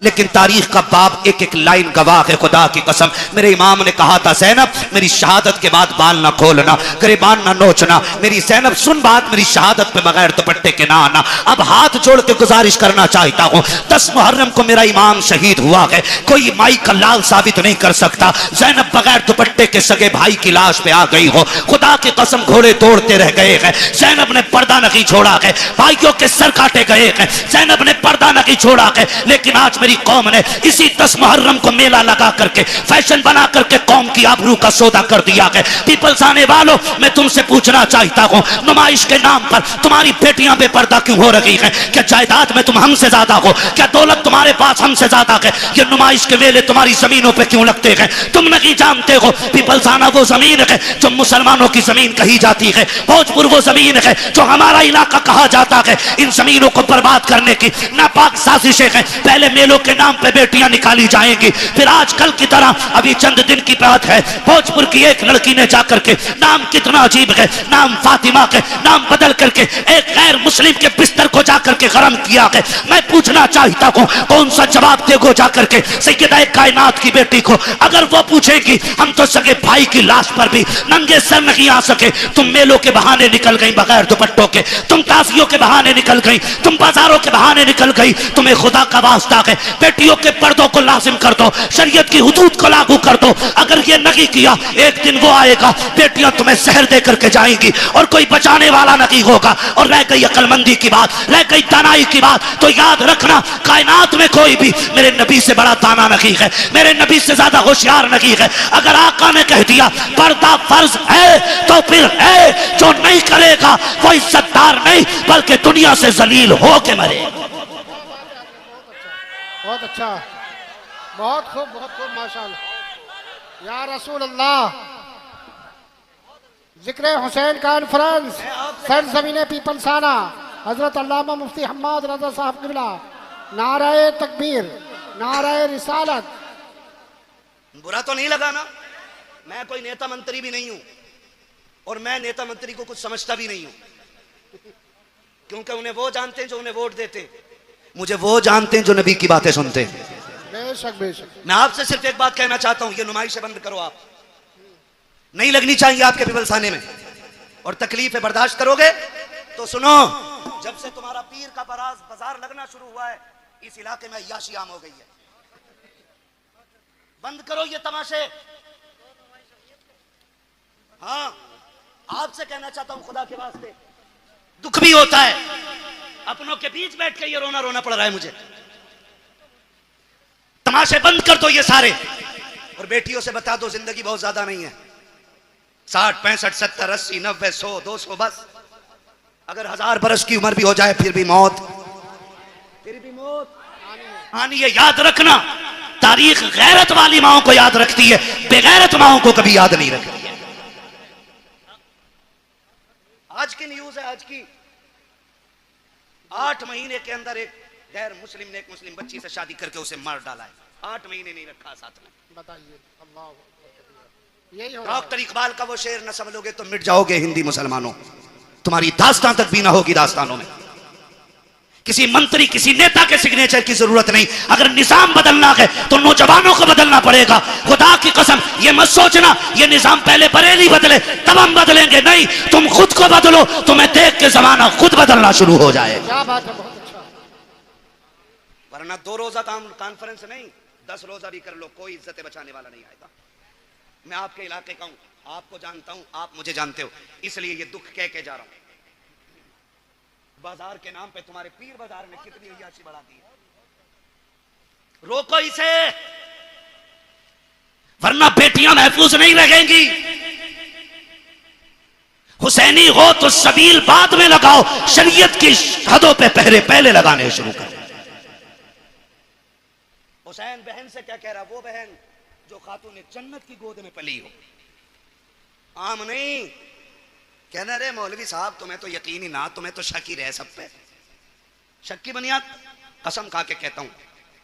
लेकिन तारीख का बाप एक एक लाइन गवाह है। खुदा की कसम, मेरे इमाम ने कहा था ज़ैनब मेरी शहादत के बाद बाल ना खोलना, गिरेबान ना नोचना। मेरी ज़ैनब सुन बात, मेरी शहादत पे बगैर दुपट्टे के ना आना। अब हाथ जोड़ के गुजारिश करना चाहता हूँ, 10 मुहर्रम को मेरा इमाम शहीद हुआ है, कोई माई का लाल साबित नहीं कर सकता। ज़ैनब बगैर दुपट्टे के सगे भाई की लाश पे आ गई हो, खुदा की कसम घोड़े तोड़ते रह गए हैं। ज़ैनब ने पर्दा नहीं छोड़ा है, भाइयों के सर काटे गए हैं। ज़ैनब ने पर्दा नहीं छोड़ा है, लेकिन आज मेरी कौम ने इसी 10 मुहर्रम को मेला लगा करके फैशन बना करके कौम की आबरू का सौदा कर दिया है। पीपल्स आने वालों, मैं तुमसे पूछना चाहता हूं, नुमाइश के नाम पर तुम्हारी बेटियां बेपर्दा क्यों हो रही हैं? क्या जायदाद में तुम हमसे ज्यादा हो? क्या दौलत तुम्हारे पास हमसे ज्यादा है? ये नुमाइश के मेले तुम्हारी जमीनों पे क्यों लगते हैं? तुम नहीं जानते हो पीपल्स आना वो जमीन है जो मुसलमानों की जमीन कही जाती है, भोजपुर वो जमीन है जो हमारा इलाका कहा जाता है। इन जमीनों को बर्बाद करने की नापाक साजिशें हैं। पहले मेलों के नाम पे बेटियां निकाली जाएंगी, फिर आजकल की तरह अभी चंद दिन की बात है, भोजपुर की एक लड़की ने जाकर के, नाम कितना अजीब है, नाम फातिमा के, नाम बदल करके एक गैर मुस्लिम के बिस्तर को जाकर के गरम किया है। मैं पूछना चाहता हूं, कौन सा जवाब देगो जाकर के सैयदा कायनात की बेटी को? अगर वो पूछेगी हम तो सगे भाई की लाश पर भी नंगे सर नहीं आ सके, तुम मेलों के बहाने निकल गई बगैर दुपट्टों के, तुम ताजियों के बहाने निकल गई, तुम बाजारों के बहाने निकल गई। तुम्हें खुदा का वास्ता है, बेटियों के पर्दों को लाजिम कर दो, शरीयत की हुदूद को लागू कर दो। अगर ये नहीं किया, एक दिन वो आएगा, बेटियां तुम्हें जहर दे करके जाएंगी और कोई बचाने वाला नहीं होगा। और रह गई अक्लमंदी की बात, रह गई दानाई की बात, तो याद रखना कायनात में कोई भी मेरे नबी से बड़ा दाना नहीं है, मेरे नबी से ज्यादा होशियार नहीं है। अगर आका ने कह दिया पर्दा फर्ज है, तो फिर है, जो नहीं करेगा वो इज्जतदार नहीं बल्कि दुनिया से जलील हो के मरेगा। बहुत अच्छा, बहुत खूब माशाअल्लाह। या रसूल अल्लाह, जिक्र हुसैन कॉन्फ्रेंस सरजमीन पीपलसाना, हजरत अल्लामा मुफ्ती हम्माद रज़ा साहब क़िबला, नाराए तकबीर, नाराए रिसालत। बुरा तो नहीं लगा ना? मैं कोई नेता मंत्री भी नहीं हूं और मैं नेता मंत्री को कुछ समझता भी नहीं हूं, क्योंकि उन्हें वो जानते हैं जो उन्हें वोट देते हैं, मुझे वो जानते हैं जो नबी की बातें सुनते हैं। बेशक बेशक। मैं आपसे सिर्फ एक बात कहना चाहता हूं, ये नुमाइशें बंद करो। आप नहीं लगनी चाहिए आपके पीपलसाने में, और तकलीफें बर्दाश्त करोगे तो सुनो, जब से तुम्हारा पीर का बाजार लगना शुरू हुआ है, इस इलाके में अय्याशी आम हो गई है। बंद करो ये तमाशे। हाँ, आपसे कहना चाहता हूं, खुदा के वास्ते दुख भी होता है, अपनों के बीच बैठ के ये रोना पड़ रहा है मुझे। तमाशे बंद कर दो ये सारे, और बेटियों से बता दो जिंदगी बहुत ज्यादा नहीं है, 60 65 70 80 90 100 200, बस। अगर 1000 बरस की उम्र भी हो जाए फिर भी मौत आनी है। याद रखना, तारीख गैरत वाली माओं को याद रखती है, बेगैरत माओं को कभी याद नहीं रखती है। आज की न्यूज है, आज की 8 महीने के अंदर एक गैर मुस्लिम ने एक मुस्लिम बच्ची से शादी करके उसे मार डाला है। 8 महीने नहीं रखा साथ में। बताइए, अल्लाह, यही होगा। डॉक्टर इकबाल का वो शेर न समझोगे तो मिट जाओगे हिंदी मुसलमानों, तुम्हारी दास्तान तक भी ना होगी दास्तानों में। किसी मंत्री किसी नेता के सिग्नेचर की जरूरत नहीं, अगर निजाम बदलना है तो नौजवानों को बदलना पड़ेगा। खुदा की कसम, ये मत सोचना ये निजाम पहले बरेली बदले तब हम बदलेंगे, नहीं, तुम खुद को बदलो, तुम्हें देख के जमाना खुद बदलना शुरू हो जाए। क्या बात है, बहुत अच्छा। वरना 2 रोजा कॉन्फ्रेंस नहीं, 10 रोजा भी कर लो, कोई इज्जत बचाने वाला नहीं आएगा। मैं आपके इलाके का हूं, आपको जानता हूं, आप मुझे जानते हो, इसलिए ये दुख कह के जा रहा हूं। बाजार के नाम पे तुम्हारे पीर बाजार ने कितनी अय्याशी बढ़ा दी है। रोको इसे, वरना बेटियां महफूज नहीं रहेंगी। हुसैनी हो तो सबील बाद में लगाओ, शरीयत की हदों पे पहरे पहले लगाने शुरू कर। हुसैन बहन से क्या कह रहा? वो बहन जो खातून जन्नत की गोद में पली हो, आम नहीं। कहना रे मौलवी साहब तुम्हें तो यकीन ही ना, तुम्हें तो शक ही रहे सब पे। शक की बुनियाद कसम खा के कहता हूं,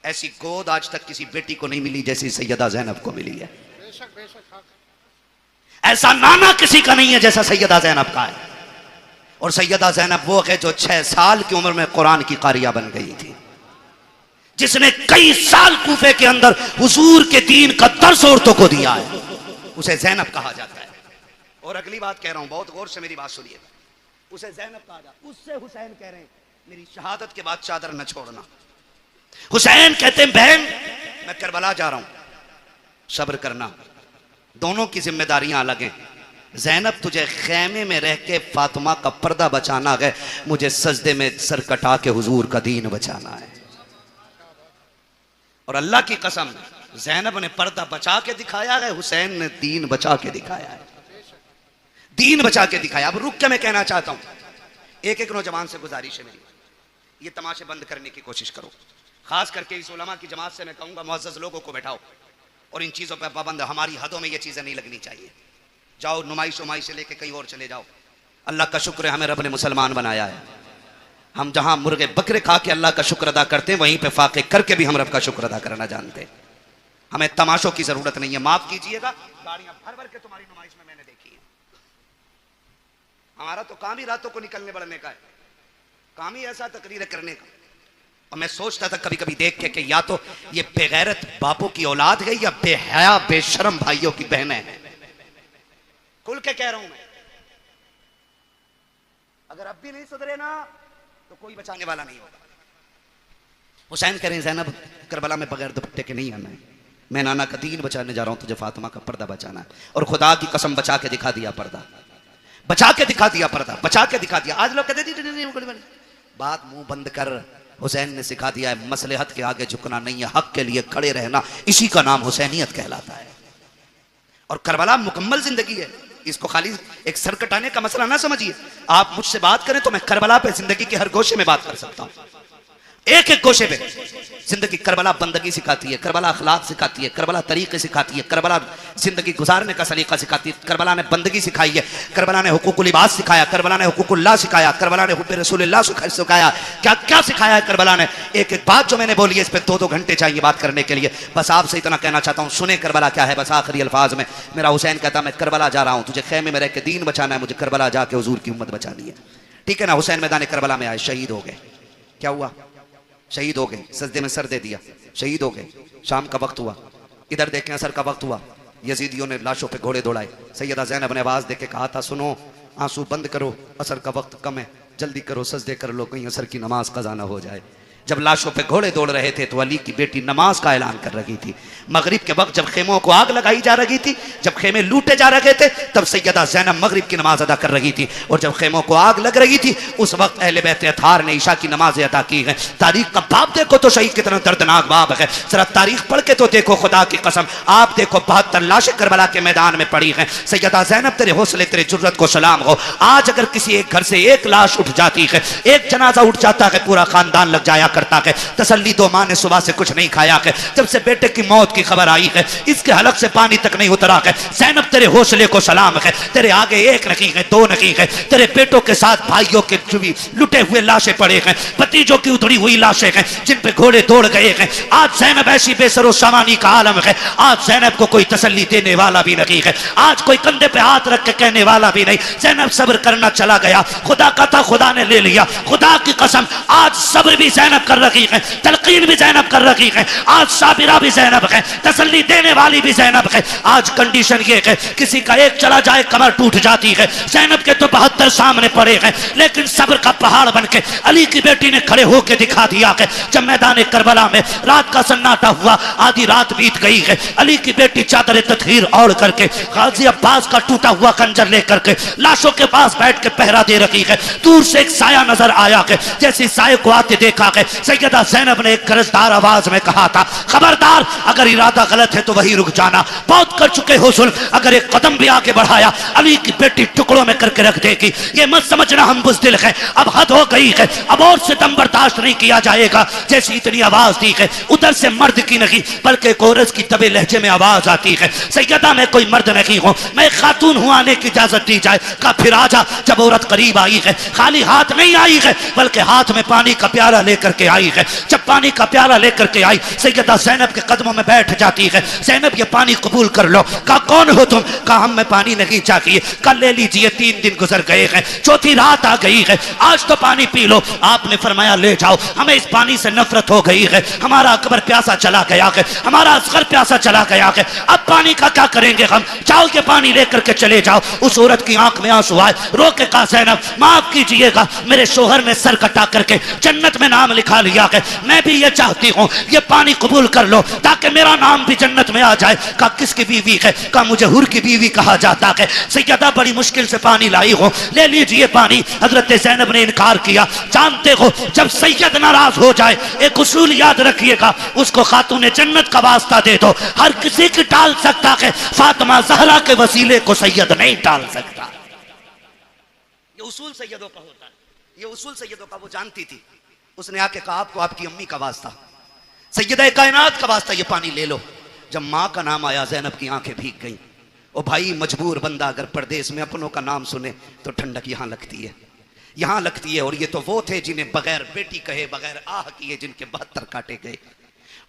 ऐसी गोद आज तक किसी बेटी को नहीं मिली जैसी सैयदा ज़ैनब को मिली है। बेशक बेशक। ऐसा नाना किसी का नहीं है जैसा सैयदा ज़ैनब का है। और सैयदा ज़ैनब वो है जो 6 साल की उम्र में कुरान की कारिया बन गई थी। जिसने कई साल कूफे के अंदर हुजूर के दीन का दर्स औरतों को दिया है, उसे ज़ैनब कहा जाता है। और अगली बात कह रहा हूं, बहुत गौर से मेरी बात सुनिए, उसे ज़ैनब कहा जाता है। उससे हुसैन कह रहे हैं मेरी शहादत के बाद चादर न छोड़ना। हुसैन कहते हैं बहन मैं करबला जा रहा हूं, सब्र करना, दोनों की जिम्मेदारियां अलग हैं। ज़ैनब तुझे खेमे में रह के फातिमा का पर्दा बचाना है, मुझे सजदे में सर कटा के हुजूर का दीन बचाना है। और अल्लाह की कसम ज़ैनब ने पर्दा बचा के दिखाया है, हुसैन ने दीन बचा के दिखाया है, दीन बचा के दिखाया। अब रुक के मैं कहना चाहता हूं, एक एक नौजवान से गुजारिश है मेरी, ये तमाशे बंद करने की कोशिश करो। खास करके इस उलमा की जमात से मैं कहूंगा मुअज़्ज़ज़ लोगों को बैठाओ और इन चीज़ों पर पाबंद, हमारी हदों में ये चीज़ें नहीं लगनी चाहिए। जाओ नुमाइश उमाइश से लेके कहीं और चले जाओ। अल्लाह का शुक्र है हमें रब ने मुसलमान बनाया है। हम जहां मुर्गे बकरे खा के अल्लाह का शुक्र अदा करते हैं, वहीं पे फाके करके भी हम रब का शुक्र अदा करना जानते हैं। हमें तमाशों की जरूरत नहीं है। माफ कीजिएगा, गाड़ियां भर भर के तुम्हारी नुमाइश में मैंने देखी है। हमारा तो काम ही रातों को निकलने बढ़ने का है, काम ही ऐसा तकरीर करने का। और मैं सोचता था कभी कभी देख के कि या तो ये बेगैरत बापों की औलाद है या बेहया बेशरम भाइयों की बहनें हैं। खुल के कह रहा हूं मैं, अगर अब भी नहीं सुधरे ना तो कोई बचाने वाला नहीं होगा। हुसैन कह रहे हैं ज़ैनब करबला में बगैर दुपट्टे के नहीं आना है, मैं नाना का दीन बचाने जा रहा हूं, तुझे फातिमा का पर्दा बचाना है। और खुदा की कसम बचा के दिखा दिया पर्दा, बचा के दिखा दिया पर्दा, बचा के दिखा दिया। आज लोग कहते बात मुंह बंद कर। हुसैन ने सिखा दिया है मसलहत के आगे झुकना नहीं है, हक के लिए खड़े रहना, इसी का नाम हुसैनियत कहलाता है। और करबला मुकम्मल जिंदगी है, इसको खाली एक सर कटाने का मसला ना समझिए। आप मुझसे बात करें तो मैं करबला पे जिंदगी के हर गोशे में बात कर सकता हूं, एक एक गोशे पे जिंदगी। करबला बंदगी सिखाती है, करबला अखलाक सिखाती है, करबला तरीके सिखाती है, करबला जिंदगी गुजारने का सलीका सिखाती है। करबला ने बंदगी सिखाई है, करबला ने हुकूकुल इबाद सिखाया, करबला ने हुकूकुल्लाह सिखाया, करबला ने हुब्बे रसूलिल्लाह सिखाया। क्या क्या सिखाया है करबला ने। एक एक बात जो मैंने बोली है इस पर 2-2 घंटे चाहिए बात करने के लिए। बस आपसे इतना कहना चाहता हूँ, सुने करबला क्या है बस आखिरी अल्फाज में। मेरा हुसैन कहता मैं करबला जा रहा हूँ, तुझे खेमे में रह के दीन बचाना है, मुझे करबला जाके हुजूर की उम्मत बचानी है। ठीक है ना। हुसैन मैदान करबला में आए, शहीद हो गए। क्या हुआ? शहीद हो गए, सजदे में सर दे दिया, शहीद हो गए। शाम का वक्त हुआ, इधर देखें असर का वक्त हुआ, यजीदियों ने लाशों पे घोड़े दौड़ाए। सैयदा ज़ैनब ने आवाज देके कहा था सुनो, आंसू बंद करो, असर का वक्त कम है, जल्दी करो, सजदे कर लो, कहीं असर की नमाज कज़ा ना हो जाए। जब लाशों पे घोड़े दौड़ रहे थे तो अली की बेटी नमाज का ऐलान कर रही थी। मगरिब के वक्त जब खेमों को आग लगाई जा रही थी, जब खेमे लूटे जा रहे थे, तब सैयदा ज़ैनब मगरिब की नमाज अदा कर रही थी। और जब खेमों को आग लग रही थी उस वक्त अहले बैत अतार ने ईशा की नमाज अदा की है। तारीख का बाप देखो तो शहीद कितना दर्दनाक बाप है। जरा तारीख पढ़ के तो देखो, खुदा की कसम आप देखो 72 लाशें करबला के मैदान में पड़ी हैं। सैयदा ज़ैनब तेरे हौसले तेरे जुर्रत को सलाम हो। आज अगर किसी एक घर से एक लाश उठ जाती है, एक जनाजा उठ जाता है, पूरा खानदान लग जाया करता है। तसल्ली दो, माँ ने सुबह से कुछ नहीं खाया है, जब से बेटे की मौत की खबर आई है इसके हलक से पानी तक नहीं उतरा है। ज़ैनब तेरे हौसले को सलाम है। तेरे आगे एक नहीं है, 2 नहीं है, तेरे बेटों के साथ भाइयों के भी लुटे हुए लाशें पड़े हैं, भतीजों की उधड़ी हुई लाशें हैं जिन पे घोड़े दौड़ गए हैं। आज ज़ैनब ऐसी बेसरो सामानी का आलम है। आज ज़ैनब को कोई तसल्ली देने वाला भी नहीं है, आज कोई कंधे पे हाथ रख के कहने वाला भी नहीं। ज़ैनब सब्र करना चला गया, खुदा का था खुदा ने ले लिया। खुदा की कसम आज सब्र भी ज़ैनब कर रही है, तलकीन भी ज़ैनब कर रही है, आज साबिरा भी ज़ैनब है, तसल्ली देने वाली भी ज़ैनब है। आज कंडीशन ये है किसी का एक चला जाए कमर टूट जाती है। ज़ैनब के तो 72 सामने पड़े हैं, लेकिन सब्र का पहाड़ बन के अली की बेटी ने खड़े होकर दिखा दिया है। जब मैदान करबला में रात का सन्नाटा हुआ, आधी रात बीत गई है, अली की बेटी चादर तत्हीर ओढ़ करके गाजी अब्बास का टूटा हुआ खंजर लेकर के लाशों के पास बैठ के पहरा दे रही है। दूर से एक साया नजर आया है, जैसे साये को आते देखा है, सैयदा ज़ैनब ने एक गरजदार आवाज में कहा था खबरदार, अगर इरादा गलत है तो वही रुक जाना, बहुत कर चुके हो सुन, अगर एक कदम भी आगे बढ़ाया अली की बेटी टुकड़ों में करके रख देगी। ये मत समझना हम बुज़दिल हैं, अब हद हो गई है, अब और सितम बर्दाश्त नहीं किया जाएगा। जैसी इतनी आवाज दी है, उधर से मर्द की नहीं बल्कि एक औरत की तबे लहजे में आवाज आती है, सैयदा मैं कोई मर्द नहीं हूं, मैं खातून हूं, आने की इजाजत दी जाए। का फिर आजा। जब औरत करीब आई है, खाली हाथ नहीं आई है बल्कि हाथ में पानी का प्याला लेकर के आई है। जब पानी का प्याला लेकर के आई, सैयदा ज़ैनब के कदमों में बैठ जाती है। ज़ैनब ये पानी कबूल कर लो। कहा कौन हो तुम? कहा हम में पानी नहीं चाहिए। कल ले लीजिए, 3 दिन गुजर गए हैं, चौथी रात आ गई है, आज तो पानी पी लो। आपने फरमाया ले जाओ, हमें इस पानी से नफरत हो गई है, हमारा अकबर प्यासा चला गया है, हमारा असगर प्यासा चला गया है, अब पानी का क्या करेंगे हम? जाओ के पानी लेकर के चले जाओ। उस औरत की आंख में आंसू आए, रो के कहा ज़ैनब माफ कीजिएगा, मेरे शोहर ने सर कटा करके जन्नत में नाम लिखा लिया है, मैं भी ये चाहती हूँ ये पानी कबूल कर लो ताकि मेरा नाम भी जन्नत में आ जाए। कहा किसकी बीवी है? कहा मुझे हुर की बीवी कहा जाता है। सैयदा बड़ी मुश्किल से पानी लाई हो, ले लीजिए पानी। हजरत ज़ैनब ने इनकार किया। जानते हो जब सैयद नाराज हो जाए एक उसूल याद रखिएगा, उसको खातून जन्नत का वास्ता दे दो। हर किसी की टाल सकता है, फातिमा ज़हरा के वसीले को सैयद नहीं टाल सकता। ये उसूल सैयदों का होता है, ये उसूल सैयदों का वो जानती थी। उसने आके कहा आपको आपकी अम्मी का वास्ता, सैयदा कायनात का वास्ता, ये पानी ले लो। जब माँ का नाम आया ज़ैनब की आंखें भीग गईं। ओ भाई मजबूर बंदा अगर परदेश में अपनों का नाम सुने तो ठंडक यहाँ लगती है, यहाँ लगती है। और ये तो वो थे जिन्हें बगैर बेटी कहे बगैर आह किए जिनके 72 काटे गए।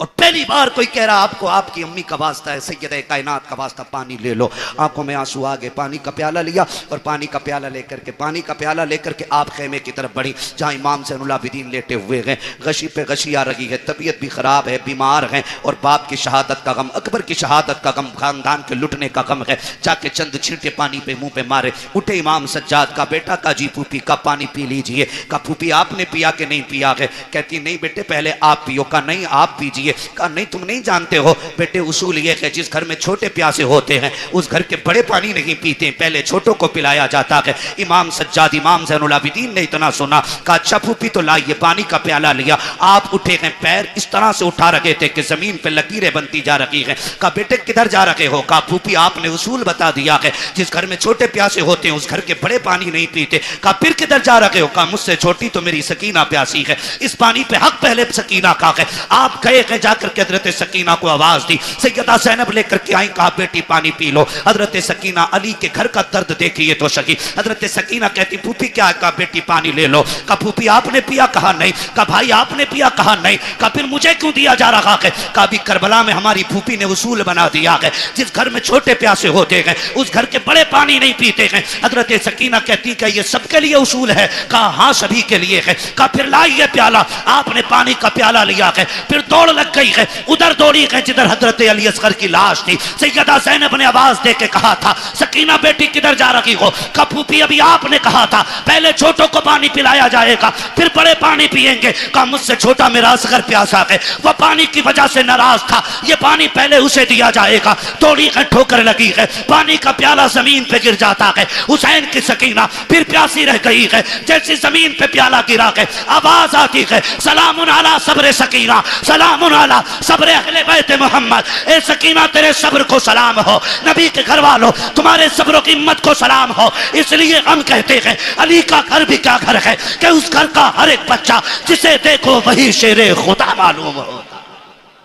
और पहली बार कोई कह रहा आपको आपकी अम्मी का वास्ता है, सैयदा कायनात का वास्ता, पानी ले लो। आंखों में आंसू आ गए, पानी का प्याला लिया और पानी का प्याला लेकर के आप खेमे की तरफ बढ़ी जहाँ इमाम ज़ैनुल आबिदीन लेटे हुए हैं। गशी पे गशी आ रही है, तबीयत भी ख़राब है, बीमार हैं और बाप की शहादत का गम, अकबर की शहादत का गम, खानदान के लुटने का गम है। जाके चंद छींटे पानी पे मुँह पे मारे। उठे इमाम सज्जाद का बेटा का जी फूफी का पानी पी लीजिए। का फूफी आपने पिया कि नहीं पिया है? कहती नहीं बेटे पहले आप पियो। का नहीं आप पीजिए। कहा नहीं तुम नहीं जानते हो बेटे, उसूल ये है जिस घर में छोटे प्यासे होते हैं उस घर के बड़े पानी नहीं पीते, पहले छोटों को पिलाया जाता है। इमाम सज्जाद इमाम ज़ैनुल आबिदीन ने इतना सुना, कहा अच्छा फूफी तो लाइए। पानी का प्याला लिया। आप उठे हैं, पैर इस तरह से उठा रखे थे कि जमीन पे लकीरें बनती जा रही हैं। कहा बेटे किधर जा रहे हो? कहा फूफी आपने उसूल बता दिया है जिस घर में छोटे प्यासे होते हैं उस घर के बड़े पानी नहीं पीते। कहा फिर किधर जा रहे हो? कहा मुझसे छोटी तो मेरी सकीना प्यासी है, इस पानी पे हक पहले सकीना का है। आप गए हैं, जाकर के हजरत सकीना को आवाज दी, सैयदा ज़ैनब लेकर के आई। कहा बेटी पानी पी लो। हजरत सकीना अली के घर का दर्द देखिए तो सकी। हजरत सकीना कहती फूफी क्या है? कहा बेटी पानी ले लो। कहा फूफी आपने पिया? कहा नहीं। कहा भाई आपने पिया? कहा नहीं। कहा फिर मुझे क्यों दिया जा रहा है? कहा अभी करबला में हमारी फूफी ने उसूल बना दिया है जिस घर में छोटे प्यासे होते हैं उस घर के बड़े पानी नहीं पीते हैं। हजरत सकीना कहती कि ये सबके लिए उसूल है? कहा हाँ सभी के लिए है। कहा फिर लाइए प्याला। आपने पानी का प्याला लिया है, फिर दौड़ लग गई है, उधर दौड़ी है जिधर हजरत अली असगर की लाश थी। सैयदा ज़ैनब ने आवाज दे के कहा था सकीना बेटी किधर जा रही हो? कहा फूफी अभी आपने कहा था पहले छोटों को पानी पिलाया जाएगा फिर बड़े पानी पिएंगे। कहा मुझसे छोटा मेरा असगर प्यासा है, वह पानी की वजह से नाराज था, ये पानी पहले उसे दिया जाएगा। थोड़ी ठोकर लगी है, पानी का प्याला जमीन पे गिर जाता है। हुसैन की सकीना फिर प्यासी रह गई है, जैसे जमीन पे प्याला गिरा है आवाज आती है सलामुन अला सब्र सकीना, सलामुन अला सब्र अहले बैत मोहम्मद। ए सकीना तेरे सब्र को सलाम हो, नबी के घर वालों तुम्हारे सब्र की हिम्मत को सलाम हो। इसलिए हम कहते हैं अली का घर भी क्या घर है कि उस घर का हर एक बच्चा जिसे देखो वही शेरे खुदा मालूम होता।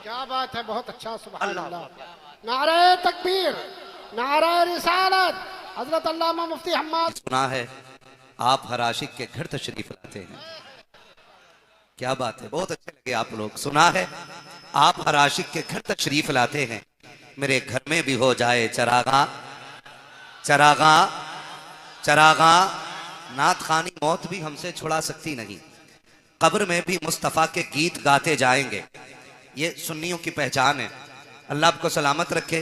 क्या बात है, बहुत अच्छा, सुभान अल्लाह। नारे तकबीर, नारे रिसालत, हजरत अल्लामा मुफ्ती हम्माद। सुना है आप हर आशिक के घर तशरीफ लाते हैं, क्या बात है, बहुत अच्छे लगे आप लोग। सुना है आप हर आशिक के घर तशरीफ लाते हैं, मेरे घर में भी हो जाए चरागा चरागा चरागा। नात खानी मौत भी हमसे छुड़ा सकती नहीं, कब्र में भी मुस्तफ़ा के गीत गाते जाएंगे, ये सुन्नियों की पहचान है। अल्लाह आपको सलामत रखे,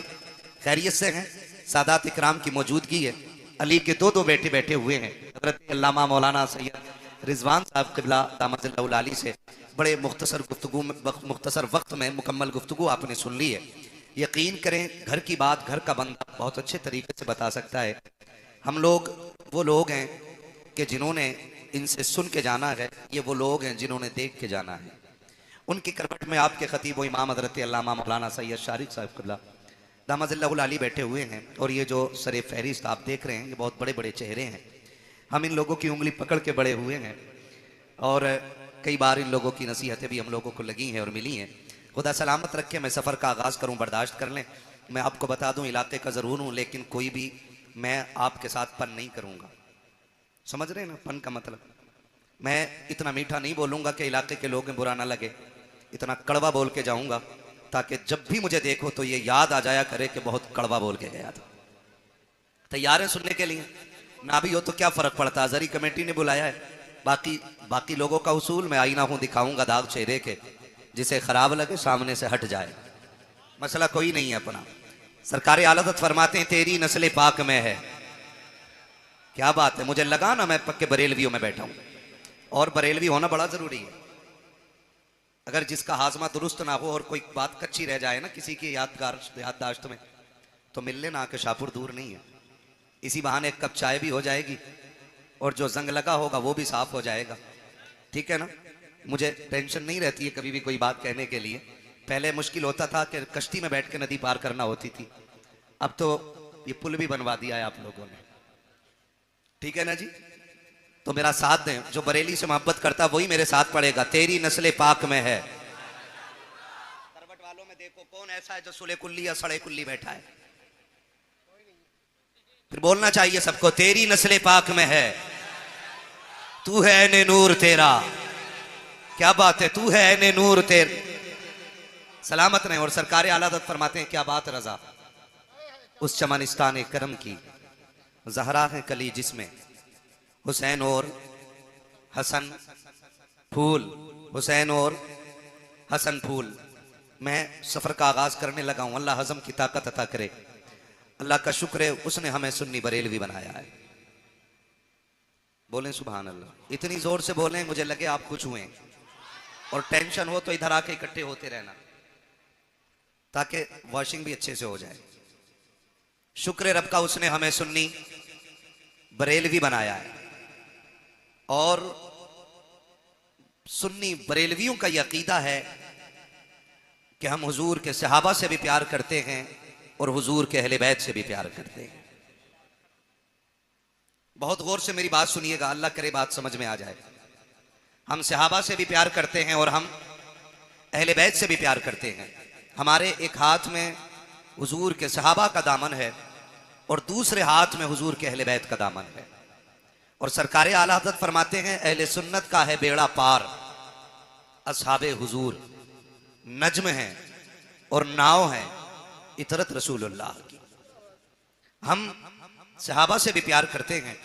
खैरियत से हैं, सादात इकराम की मौजूदगी है। अली के दो बेटे बैठे हुए हैं, हज़रत अल्लामा मौलाना सैयद रिजवान साहब क़िबला दामतुल्लाह अली से बड़े मुख्तसर वक्त में मुकम्मल गुफ्तगू आपने सुन ली है। यकीन करें घर की बात घर का बंदा बहुत अच्छे तरीके से बता सकता है। हम लोग वो लोग हैं कि जिन्होंने इनसे सुन के जाना है, ये वो लोग हैं जिन्होंने देख के जाना है। उनकी करवट में आपके खतीब व इमाम हज़रत अल्लामा मौलाना सैयद शारिक साहब क़िबला दामतुल्लाह अली बैठे हुए हैं, और ये जो सरे फहरिस्त आप देख रहे हैं ये बहुत बड़े बड़े चेहरे हैं। हम इन लोगों की उंगली पकड़ के बड़े हुए हैं और कई बार इन लोगों की नसीहतें भी हम लोगों को लगी हैं और मिली हैं। खुदा सलामत रखे, मैं सफ़र का आगाज़ करूं, बर्दाश्त कर लें। मैं आपको बता दूं इलाके का ज़रूर हूं, लेकिन कोई भी मैं आपके साथ पन नहीं करूंगा, समझ रहे हैं ना पन का मतलब। मैं इतना मीठा नहीं बोलूँगा कि इलाके के लोगों बुरा ना लगे, इतना कड़वा बोल के जाऊंगा ताकि जब भी मुझे देखो तो ये याद आ जाया करे कि बहुत कड़वा बोल के गया था। तैयार है सुनने के लिए? ना भी हो तो क्या फर्क पड़ता, अजहरी कमेटी ने बुलाया है। बाकी लोगों का उसूल मैं आईना हूं, दिखाऊंगा दाग चेहरे के, जिसे खराब लगे सामने से हट जाए, मसला कोई नहीं है अपना। सरकार आला हज़रत फरमाते हैं तेरी नस्ल पाक में है। क्या बात है, मुझे लगा ना मैं पक्के बरेलवियों में बैठा हूं, और बरेलवी होना बड़ा जरूरी है। अगर जिसका हाजमा दुरुस्त ना हो और कोई बात कच्ची रह जाए ना किसी की याददाश्त में, तो मिलने ना आके शाहपुर दूर नहीं है। इसी बहाने एक कप चाय भी हो जाएगी और जो जंग लगा होगा वो भी साफ हो जाएगा। ठीक है ना? मुझे टेंशन नहीं रहती है कभी भी कोई बात कहने के लिए। पहले मुश्किल होता था कि कश्ती में बैठ के नदी पार करना होती थी, अब तो ये पुल भी बनवा दिया है आप लोगों ने। ठीक है ना जी? तो मेरा साथ दें, जो बरेली से मोहब्बत करता वही मेरे साथ पड़ेगा। तेरी नस्ल पाक में है। करवट वालों में देखो कौन ऐसा है जो सुले कुल्ली या सड़े कुल्ली बैठा है? फिर बोलना चाहिए सबको, तेरी नस्ल पाक में है, तू है ऐने नूर तेरा। क्या बात है, तू है ऐने नूर तेर। सलामत रहे। और सरकार आला हज़रत फरमाते हैं क्या बात रजा, उस चमनिस्तान करम की जहरा है कली जिसमें हुसैन और हसन फूल, हुसैन और हसन फूल। मैं सफर का आगाज करने लगा हूं। अल्लाह हजम की ताकत अता करे। अल्लाह का शुक्र है उसने हमें सुन्नी बरेलवी बनाया है। बोलें सुभान अल्लाह। इतनी जोर से बोलें मुझे लगे आप कुछ हुए, और टेंशन हो तो इधर आके इकट्ठे होते रहना ताकि वॉशिंग भी अच्छे से हो जाए। शुक्र रब का उसने हमें सुन्नी बरेलवी बनाया है। और सुन्नी बरेलवियों का यह अकीदा है कि हम हुजूर के सहाबा से भी प्यार करते हैं और हुजूर के अहले बैत से भी प्यार करते हैं। बहुत गौर से मेरी बात सुनिएगा, अल्लाह करे बात समझ में आ जाए। हम सहाबा से भी प्यार करते हैं और हम अहले बैत से भी प्यार करते हैं। हमारे एक हाथ में हुजूर के सहाबा का दामन है और दूसरे हाथ में हुजूर के अहले बैत का दामन है। और सरकार आला हज़रत फरमाते हैं अहले सुन्नत का है बेड़ा पार, असहाबे हुजूर नज्म है और नाव है इतरत रसूलुल्लाह की। हम सहाबा से भी प्यार करते हैं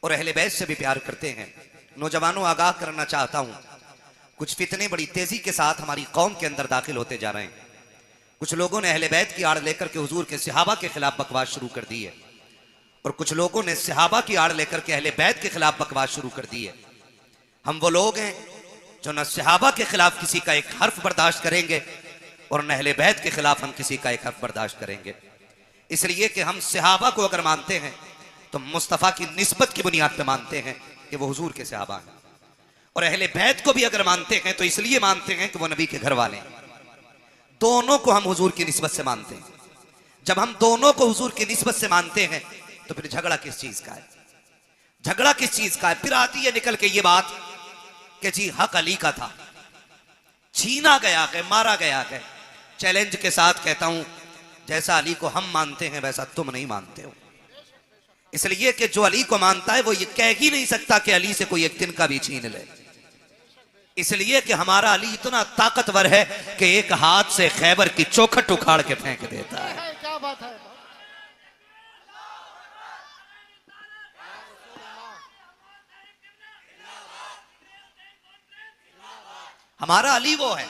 और अहले बैत से भी प्यार करते हैं। नौजवानों आगाह करना चाहता हूं, कुछ फितने बड़ी तेजी के साथ हमारी कौम के अंदर दाखिल होते जा रहे हैं। कुछ लोगों ने अहले बैत की आड़ लेकर के हुजूर के सहाबा के खिलाफ बकवास शुरू कर दी है, और कुछ लोगों ने सहाबा की आड़ लेकर के अहले बैत के खिलाफ बकवास शुरू कर दी है। हम वो लोग हैं जो न सहाबा के खिलाफ किसी का एक हर्फ बर्दाश्त करेंगे और न अहले बैत के खिलाफ हम किसी का एक हर्फ बर्दाश्त करेंगे। इसलिए कि हम सहाबा को अगर मानते हैं तो मुस्तफ़ा की निस्बत की बुनियाद पर मानते हैं कि वो हुजूर के सहाबा हैं, और अहले बैत को भी अगर मानते हैं तो इसलिए मानते हैं कि वो नबी के घर वाले हैं। दोनों को हम हुजूर की निस्बत से मानते हैं। जब हम दोनों को हुजूर की निस्बत से मानते हैं तो फिर झगड़ा किस चीज का है? झगड़ा किस चीज का है? फिर आती है निकल के ये बात कि जी हक अली का था, छीना गया है, मारा गया है। चैलेंज के साथ कहता हूं, जैसा अली को हम मानते हैं वैसा तुम नहीं मानते हो। इसलिए कि जो अली को मानता है वो ये कह ही नहीं सकता कि अली से कोई एक दिन का भी छीन ले। इसलिए कि हमारा अली इतना ताकतवर है कि एक हाथ से खैबर की चौखट उखाड़ के फेंक देता है। क्या बात है। हमारा अली वो है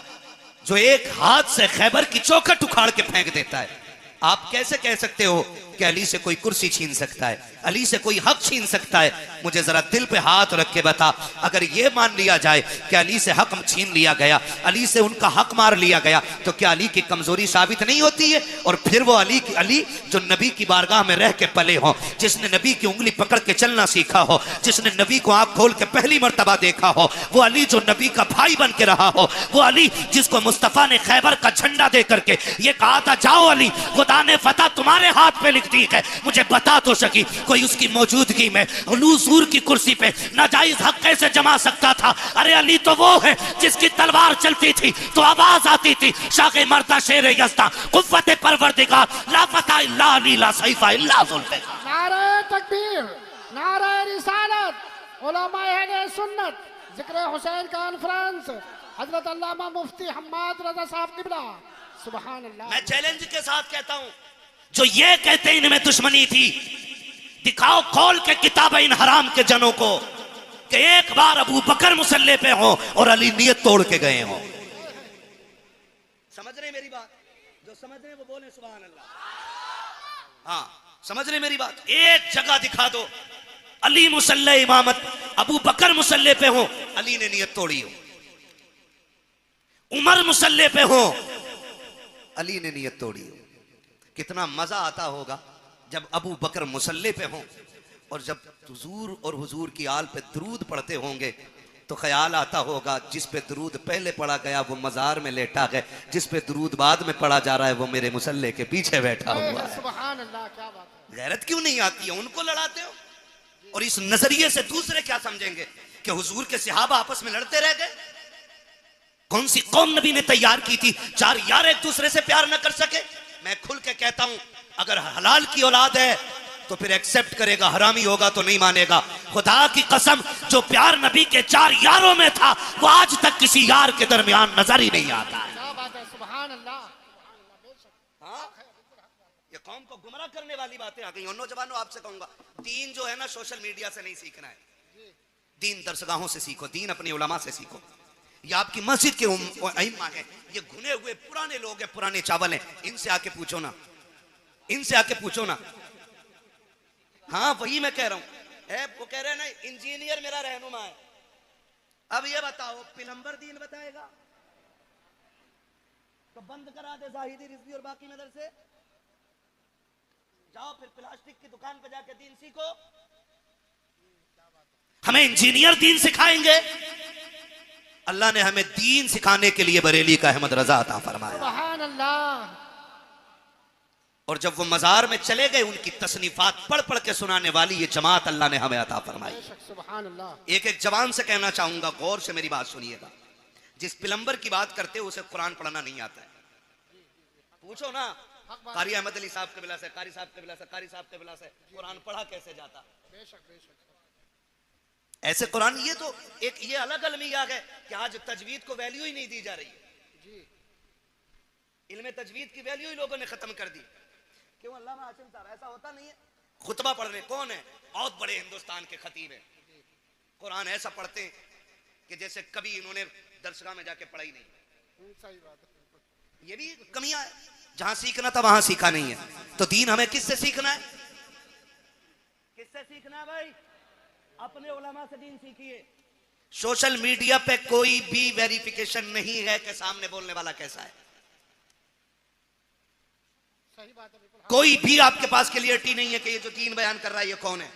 जो एक हाथ से खैबर की चौखट उखाड़ के फेंक देता है। आप कैसे कह सकते हो कि अली से कोई कुर्सी छीन सकता है, अली से कोई हक छीन सकता है? मुझे जरा दिल पे हाथ रख के बता, अगर ये मान लिया जाए कि अली से हक छीन लिया गया, अली से उनका हक मार लिया गया, तो क्या अली की कमजोरी साबित नहीं होती है? और फिर वो अली जो नबी की बारगाह में रह के पले हो, जिसने नबी की उंगली पकड़ के चलना सीखा हो, जिसने नबी को आंख खोल के पहली मर्तबा देखा हो, वो अली जो नबी का भाई बन के रहा हो, वो अली जिसको मुस्तफा ने खैबर का झंडा दे करके ये कहा था, जाओ अली खुदा ने फतह तुम्हारे हाथ पे लिख दी है, मुझे बता तो सकी कोई उसकी मौजूदगी में हुजूर की कुर्सी पे नाजायज हक कैसे जमा सकता था? अरे अली तो वो है जिसकी तलवार चलती थी तो आवाज आती थी, शाके मरता शेर यस्ता कुव्वत परवरदिगार ला फता इल्ला अली ला सैफा इल्ला जुल्फिकार। नारे तकबीर, नारे रिसालत, उलमाए अहले सुन्नत, जिक्र हुसैन कॉन्फ्रेंस, हजरत अल्लामा मुफ्ती हम्माद रजा साहब किबला। सुभान अल्लाह। मैं चैलेंज के साथ कहता हूं, जो ये कहते इनमें दुश्मनी थी, दिखाओ खोल के किताब इन हराम के जनों को कि एक बार अबू बकर मुसल्ले पे हो और अली नियत तोड़ के गए हो। समझ रहे मेरी बात? जो समझ रहे वो बोले सुभान अल्लाह। हाँ, समझ रहे मेरी बात? एक जगह दिखा दो अली मुसल्ले इमामत, अबू बकर मुसल्ले पे हो, अली ने नियत तोड़ी हो। उमर मुसल्ले पे हो, अली ने नियत तोड़ी हो। कितना मजा आता होगा जब अबू बकर मुसल्ले पे हो और जब हुजूर और हुजूर की आल पे दरूद पढ़ते होंगे तो ख्याल आता होगा जिस पे दरूद पहले पढ़ा गया वो मजार में लेटा है, जिस पे दरूद बाद में पढ़ा जा रहा है वो मेरे मुसल्ले के पीछे बैठा हुआ है। सुभान अल्लाह, क्या बात है। गैरत क्यों नहीं आती है? उनको लड़ाते हो। और इस नजरिए से दूसरे क्या समझेंगे कि हुजूर के सहाबा आपस में लड़ते रह गए? कौन सी कौम नबी ने तैयार की थी चार यार एक दूसरे से प्यार न कर सके? मैं खुल के कहता हूं, अगर हलाल की औलाद है तो फिर एक्सेप्ट करेगा, हरामी होगा तो नहीं मानेगा। खुदा की कसम, जो प्यार नबी के चार यारों में था वो आज तक किसी यार के दरमियान नजर ही नहीं आता है। क्या बात है। सुभान अल्लाह। हाँ? ये कौम को गुमराह करने वाली बातें आ गई। और नौजवानों, आपसे कहूंगा, दीन जो है ना सोशल मीडिया से नहीं सीखना है। दीन दरसगाहों से सीखो, दीन अपनी उलमा से सीखो। ये आपकी मस्जिद के अइम्मा हैं, ये घुने हुए पुराने लोग हैं, पुराने चावल हैं, इनसे आके पूछो ना, इनसे आके पूछो ना। हाँ, वही मैं कह रहा हूं। वो कह रहे हैं ना इंजीनियर मेरा रहनुमा है। अब ये बताओ, प्लम्बर दीन बताएगा तो बंद करा दे जाहिदी रिजवी और बाकी मदरसे। जाओ फिर प्लास्टिक की दुकान पे जाके दीन सीखो। हमें इंजीनियर दीन सिखाएंगे? अल्लाह ने हमें दीन सिखाने के लिए बरेली का अहमद रजा अता फरमाया। सुभान अल्लाह। और जब वो मजार में चले गए, उनकी तसनीफात पढ़ पढ़ के सुनाने वाली ये जमात अल्लाह ने हमें अता फरमाई। सुभान अल्लाह। एक एक जवान से कहना चाहूंगा, गौर से मेरी बात सुनिएगा। जिस प्लम्बर की बात करते हो उसे कुरान पढ़ना नहीं आता है। पूछो ना कारी अहमद अली साहब के बिला से, कारी साहब के बिला से, कारी साहब के बिला से, कुरान पढ़ा कैसे जाता? ऐसे कुरान, ये तो एक ये अलग अलमिया है कि आज तजवीद को वैल्यू ही नहीं दी जा रही है। इल्मे तजवीद की वैल्यू ही लोगों ने खत्म कर दी। क्यों अल्लामा हाशिम साहब? ऐसा होता नहीं है। खुतबा पढ़ रहे कौन है? बहुत बड़े हिंदुस्तान के खतीब हैं। कुरान ऐसा पढ़ते हैं कि जैसे कभी इन्होंने दरसगाह में जाके पढ़ा ही नहीं। सही बात है। ये भी कमियां है। जहां सीखना था वहां सीखा नहीं है। तो दीन हमें किससे सीखना है? किससे सीखना है भाई? अपने उलमा से दीन सीखिए। सोशल मीडिया पे कोई भी वेरिफिकेशन नहीं है कि सामने बोलने वाला कैसा है। सही बात है। कोई भी आपके पास क्लियरिटी नहीं है कि ये जो दीन बयान कर रहा है ये कौन है।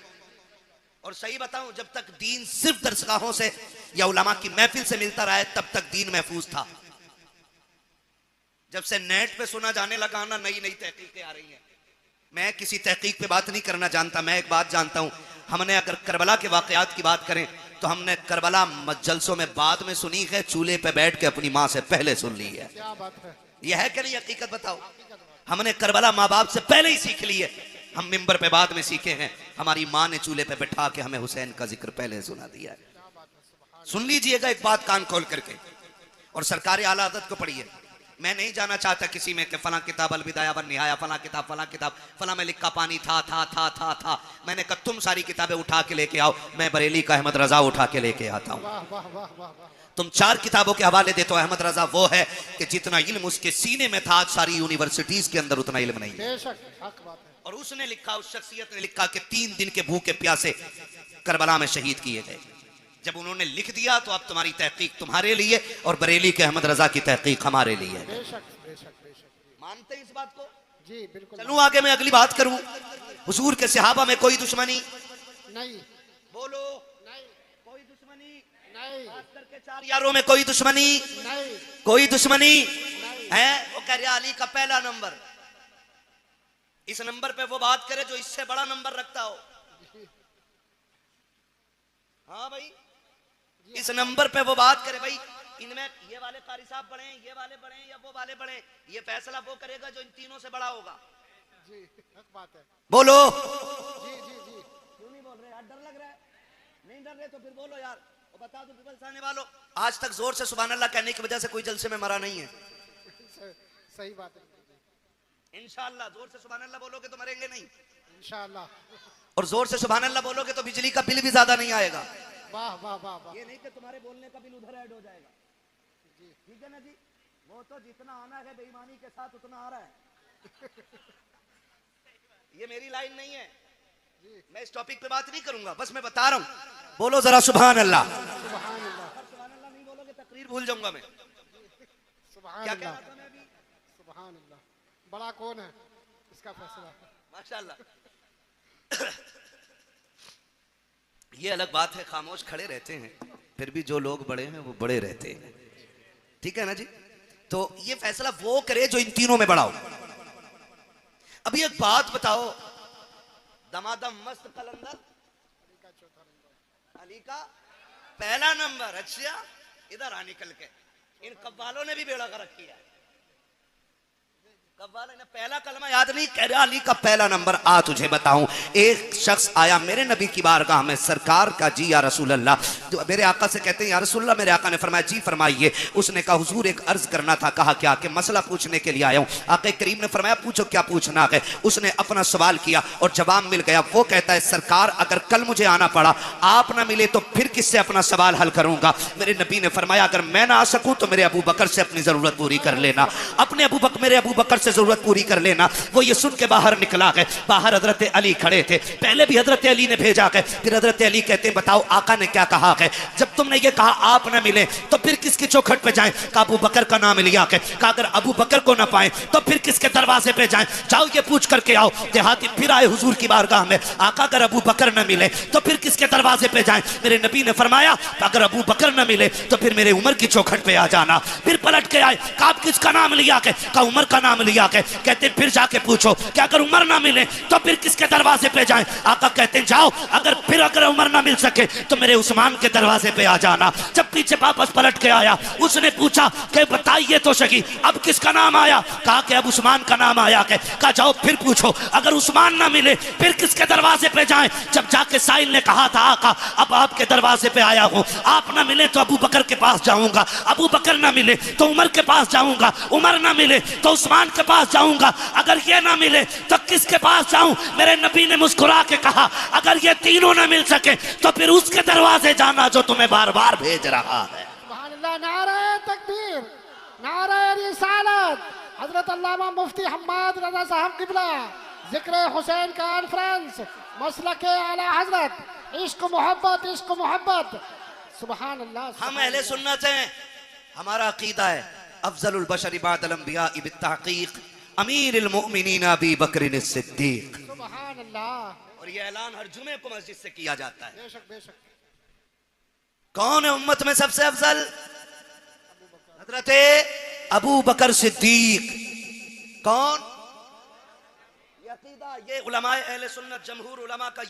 और सही बताऊं, जब तक दीन सिर्फ दरसगाहों से या उलमा की महफिल से मिलता रहा है तब तक दीन महफूज था। जब से नेट पे सुना जाने लगा ना, नई नई तहकीकें आ रही हैं। मैं किसी तहकीक पे बात नहीं करना जानता, मैं एक बात जानता हूं। हमने अगर करबला के वाकयात की बात करें तो हमने करबला जलसों में बाद में सुनी है, चूल्हे पे बैठ के अपनी माँ से पहले सुन ली है। क्या बात है। यह है कि नहीं? हकीकत बताओ। हमने करबला माँ बाप से पहले ही सीख ली है। हम मिंबर पे बाद में सीखे हैं। हमारी माँ ने चूल्हे पे बैठा के हमें हुसैन का जिक्र पहले सुना दिया है। सुन लीजिएगा एक बात कान खोल करके, और सरकारी आला हज़रत को पढ़िए। मैं नहीं जाना चाहता किसी में कि फला किताब अलविदाया वन निहाया, फला किताब फला में लिखा पानी था। मैंने कहा तुम सारी किताबें उठा के लेके आओ, मैं बरेली का अहमद रजा उठा के लेके आता हूँ। वाह वाह वाह वाह वाह। तुम चार किताबों के हवाले देते हो। अहमद रजा वो है कि जितना इल्म उसके सीने में था, आज सारी यूनिवर्सिटीज के अंदर उतना इल्म नहीं है। बेशक हक बात है। और उसने लिखा, उस शख्सियत ने लिखा कि 3 दिन के भूखे प्यासे करबला में शहीद किए गए। जब उन्होंने लिख दिया तो अब तुम्हारी तहकीक तुम्हारे लिए और बरेली के अहमद रजा की तहकीक हमारे लिए है। बेशक बेशक बेशक। मानते हैं इस बात को? जी बिल्कुल। चलूं आगे, मैं अगली बात करूं। हुजूर के सहाबा में कोई दुश्मनी नहीं। बोलो। नहीं। कोई दुश्मनी नहीं। खास करके चार यारों में कोई दुश्मनी नहीं। कोई दुश्मनी है। वो कह रहा अली का पहला नंबर, इस नंबर पे वो बात करे जो इससे बड़ा नंबर रखता हो। हाँ भाई, इस नंबर पे वो बात करे। भाई इनमें ये वाले कारी साहब बड़े हैं, ये वाले बड़े हैं या वो वाले बड़े हैं, ये फैसला वो करेगा जो इन तीनों से बड़ा होगा। जी हक बात है। बोलो। जी जी जी। क्यों नहीं बोल रहे यार? डर लग रहा है? नहीं डर रहे तो फिर बोलो यार। बता दो पीपल्स आने वालों, आज तक जोर से सुभान अल्लाह कहने की वजह से कोई जलसे में मरा नहीं है। सही बात है। इंशाअल्लाह जोर से सुभान अल्लाह बोलोगे तो मरेंगे नहीं, इंशाअल्लाह। और जोर से सुभान अल्लाह बोलोगे तो बिजली का बिल भी ज्यादा नहीं आएगा। वाह वाह वाह वाह। ये नहीं कि तुम्हारे बोलने का बिल उधर ऐड हो जाएगा। ठीक है ना जी, वो तो जितना आना है बेईमानी के साथ उतना आ रहा है। ये मेरी लाइन नहीं है, मैं इस टॉपिक पे बात नहीं करूंगा, बस मैं बता रहा हूं। बोलो जरा सुभान अल्लाह। सुभान अल्लाह। सुभान अल्लाह नहीं बोलोगे तकरीर भूल जाऊंगा मैं। सुभान क्या कह अल्लाह। रहा था मैं अभी? सुभान अल्लाह। बड़ा कौन है, इसका फैसला। माशाअल्लाह। ये अलग बात है, खामोश खड़े रहते हैं, फिर भी जो लोग बड़े हैं वो बड़े रहते हैं। ठीक है ना जी, तो ये फैसला वो करे जो इन तीनों में बड़ा हो। अभी एक बात बताओ, दमादम मस्त कलंदर अली का पहला नंबर। अच्छा इधर आ निकल के, इन कव्वालों ने भी बेड़ा गर्क किया। कव्वाल ने पहला कलमा याद नहीं, कह रहा अली का पहला नंबर। आ तुझे बताऊं, एक शख्स आया मेरे नबी की बारगाह में, सरकार का जी या रसूल अल्लाह, जो मेरे आका से कहते हैं या रसूल अल्लाह। मेरे आका ने फरमाया जी फरमाइए। उसने कहा हुजूर एक अर्ज करना था। कहा क्या? कि मसला पूछने के लिए आया हूं। आका करीम ने फरमाया पूछो क्या पूछना है। उसने अपना सवाल किया और जवाब मिल गया। वो कहता है सरकार अगर कल मुझे आना पड़ा, आप ना मिले तो फिर किससे अपना सवाल हल करूंगा? मेरे नबी ने फरमाया अगर मैं ना आ सकूं तो मेरे अबू बकर से अपनी जरूरत पूरी कर लेना, अपने मेरे अबू बकर से जरूरत पूरी कर लेना। वो ये सुन के बाहर निकला गए। बाहर हजरत अली खड़े थे। पहले भी हजरत अली ने भेजा गए, फिर हजरत अली कहते हैं बताओ आका ने क्या कहा है? जब तुमने ये कहा आप ना मिले तो फिर किसकी चौखट पे जाएं? कहा अबू बकर का नाम लिया है। कहा अगर अबू बकर को ना पाए तो फिर किसके दरवाजे पे जाएं? जाओ ये पूछ करके आओ। देहाती फिर आए हुजूर की बारगाह में। आका अगर अबू बकर न मिले तो फिर किसके दरवाजे पे जाएं? मेरे नबी ने फरमाया अगर अबू बकर न मिले तो फिर मेरे उमर की चौखट पे आ जाना। फिर पलट के आए। कहा आप किसका नाम लिया है? कहा उमर का नाम लिया है। कहते फिर जाके पूछो कि अगर उमर ना मिले तो फिर किसके दरवाजे पे जाएं? आका कहते हैं जाओ अगर उमर ना मिल सके तो मेरे उस्मान के दरवाजे पे आ जाना। जब पीछे वापस पलट के आया, उसने पूछा कि बताइए तो सही अब किसका नाम आया? कहा कि अब उस्मान का नाम आया है। कहा जाओ फिर पूछो अगर उस्मान ना मिले फिर किसके दरवाजे पे जाएं? जब जाके साहिल ने कहा था आका अब आपके दरवाजे पे आया हूं, आप ना मिले तो अबू बकर के पास जाऊंगा, अबू बकर ना मिले तो उमर के पास जाऊंगा, उमर ना मिले तो उस्मान के पास जाऊंगा, अगर ये ना मिले तो किसके पास जाऊं? मेरे नबी ने मुस्कुरा के कहा अगर ये तीनों ना मिल सके तो फिर उसके दरवाजे जाना जो तुम्हें बार बार भेज रहा है। सुभान अल्लाह। नारे तकबीर, नारे रिसालत। हजरत अल्लामा मुफ्ती हम्माद रजा साहब किबला जिक्र हुसैन कॉन्फ्रेंस मसलक आला हजरत इश्क मोहब्बत, इश्क मोहब्बत। सुभान अल्लाह। हम अहले सुन्नत हैं, हमारा अकीदा है अफजलुल बशर बादल अंबिया बित्तहकीक अमीरुल मोमिनीन अबी बकर सिद्दीक। सुभान अल्लाह। और ये ऐलान हर जुमे को मस्जिद से किया जाता है। बेशक बेशक। कौन है उम्मत में सबसे अफजल? हजरत अबू बकर सिद्दीक। कौन? ये अकीदा, ये उलमाए अहले सुन्नत जमहूर उलमा का